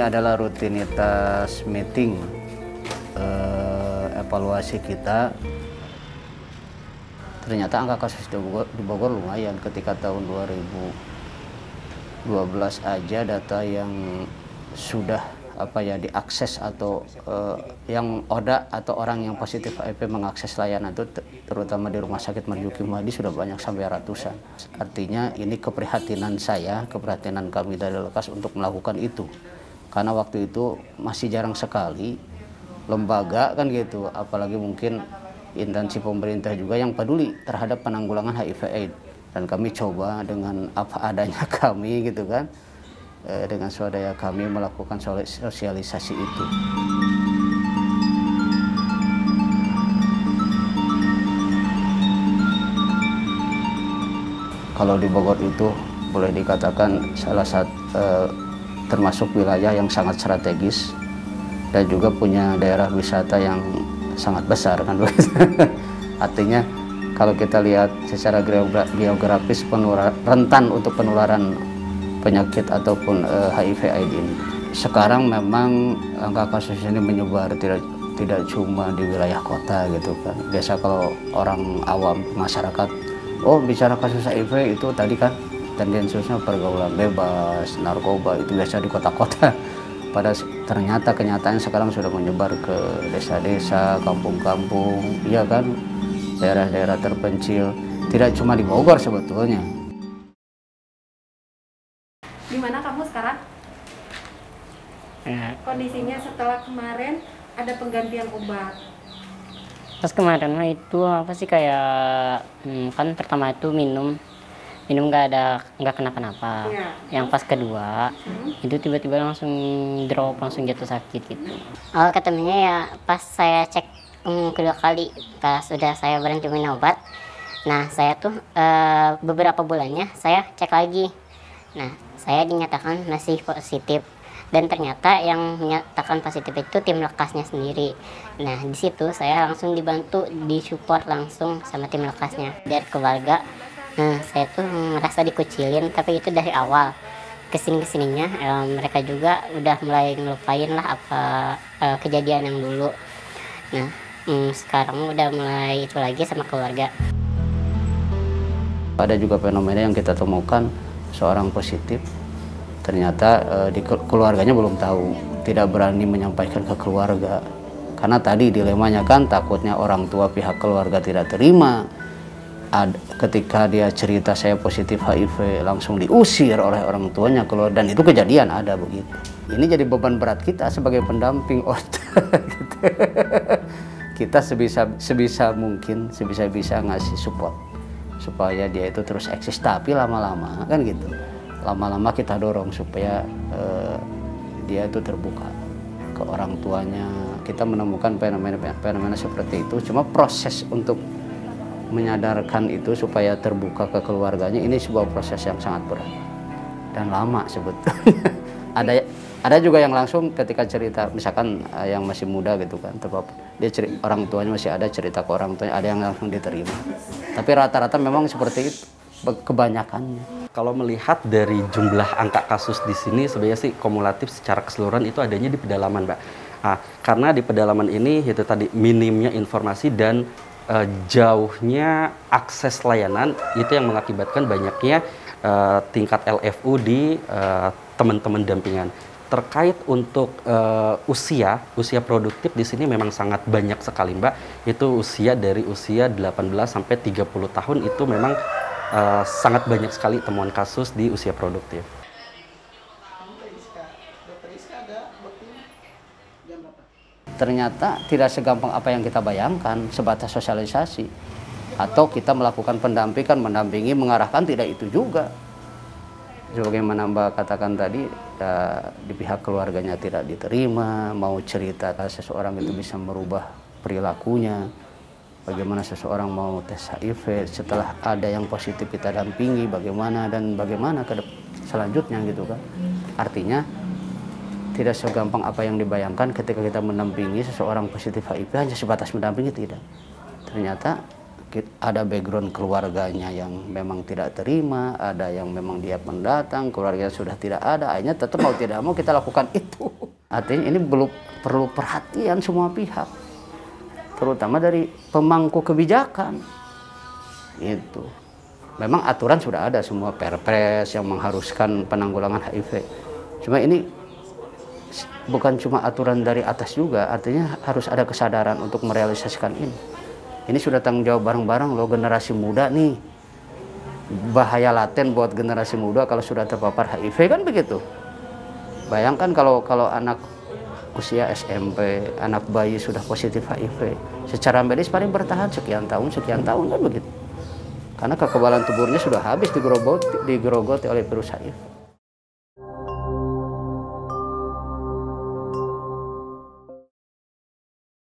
adalah rutinitas meeting evaluasi kita. Ternyata angka kasus di Bogor lumayan. Ketika tahun 2012 aja data yang sudah diakses atau yang ODA atau orang yang positif HIV mengakses layanan itu terutama di Rumah Sakit Marzuki Muhadi sudah banyak sampai ratusan. Artinya ini keprihatinan saya, keprihatinan kami dari Lekas untuk melakukan itu. Karena waktu itu masih jarang sekali lembaga kan gitu, apalagi mungkin instansi pemerintah juga yang peduli terhadap penanggulangan HIV/AIDS. Dan kami coba dengan apa adanya kami gitu kan, dengan swadaya kami melakukan sosialisasi itu. Kalau di Bogor itu boleh dikatakan salah satu termasuk wilayah yang sangat strategis dan juga punya daerah wisata yang sangat besar kan begitu. Artinya kalau kita lihat secara geografis rentan untuk penularan penyakit ataupun HIV/AIDS ini. Sekarang memang angka kasus ini menyebar tidak cuma di wilayah kota gitu kan. Biasa kalau orang awam masyarakat, oh bicara kasus HIV itu tadi kan tendensiusnya pergaulan bebas, narkoba itu biasa di kota-kota. Ternyata kenyataan sekarang sudah menyebar ke desa-desa, kampung-kampung, ya kan, daerah-daerah terpencil. Tidak cuma di Bogor sebetulnya. Gimana kamu sekarang? Kondisinya setelah kemarin ada penggantian obat. Pas kemarin mah itu apa sih kayak kan pertama itu minum nggak kenapa-napa. Ya. Yang pas kedua itu tiba-tiba langsung drop, langsung jatuh sakit gitu. Awal ketemunya ya pas saya cek kedua kali pas sudah saya berhenti minum obat. Nah saya tuh beberapa bulannya saya cek lagi. Nah saya dinyatakan masih positif dan ternyata yang menyatakan positif itu tim Lekasnya sendiri. Nah di situ saya langsung dibantu, disupport langsung sama tim Lekasnya dari keluarga. Nah saya tuh merasa dikucilin, tapi itu dari awal. Kesininya mereka juga udah mulai ngelupain lah apa kejadian yang dulu. Nah sekarang udah mulai itu lagi sama keluarga. Ada juga fenomena yang kita temukan, seorang positif ternyata di keluarganya belum tahu, tidak berani menyampaikan ke keluarga karena tadi dilemanya kan takutnya orang tua pihak keluarga tidak terima. Ketika dia cerita saya positif HIV langsung diusir oleh orang tuanya keluar, dan itu kejadian ada begitu. Ini jadi beban berat kita sebagai pendamping gitu. Kita sebisa mungkin ngasih support supaya dia itu terus eksis, tapi lama-lama kan gitu, lama-lama kita dorong supaya dia itu terbuka ke orang tuanya. Kita menemukan fenomena seperti itu, cuma proses untuk menyadarkan itu supaya terbuka ke keluarganya ini sebuah proses yang sangat berat dan lama sebetulnya. Ada juga yang langsung ketika cerita, misalkan yang masih muda gitu kan, dia orang tuanya masih ada, cerita ke orang tuanya, ada yang langsung diterima. Tapi rata-rata memang seperti itu kebanyakannya. Kalau melihat dari jumlah angka kasus di sini sebenarnya sih kumulatif secara keseluruhan itu adanya di pedalaman, Mbak. Nah, karena di pedalaman ini itu tadi minimnya informasi dan jauhnya akses layanan itu yang mengakibatkan banyaknya tingkat LFU di teman-teman dampingan. Terkait untuk usia produktif di sini memang sangat banyak sekali, Mbak. Itu dari usia 18 sampai 30 tahun itu memang sangat banyak sekali temuan kasus di usia produktif. Ternyata tidak segampang apa yang kita bayangkan, sebatas sosialisasi atau kita melakukan pendampingan, mendampingi, mengarahkan, tidak itu juga. Sebagaimana Mbak katakan tadi, di pihak keluarganya tidak diterima, mau cerita seseorang itu bisa merubah perilakunya. Bagaimana seseorang mau tes HIV, setelah ada yang positif kita dampingi, bagaimana selanjutnya gitu kan. Artinya tidak segampang apa yang dibayangkan ketika kita mendampingi seseorang positif HIV hanya sebatas mendampingi, tidak. Ternyata ada background keluarganya yang memang tidak terima, ada yang memang dia pendatang, keluarganya sudah tidak ada, akhirnya tetap mau tidak mau kita lakukan itu. Artinya ini belum perlu perhatian semua pihak, terutama dari pemangku kebijakan. Itu memang aturan sudah ada semua, perpres yang mengharuskan penanggulangan HIV. Cuma ini bukan cuma aturan dari atas juga, artinya harus ada kesadaran untuk merealisasikan ini. Ini sudah tanggung jawab bareng-bareng loh, generasi muda nih. Bahaya laten buat generasi muda kalau sudah terpapar HIV, kan begitu. Bayangkan kalau anak usia SMP, anak bayi sudah positif HIV, secara medis paling bertahan sekian tahun kan begitu. Karena kekebalan tubuhnya sudah habis digerogoti oleh virus HIV.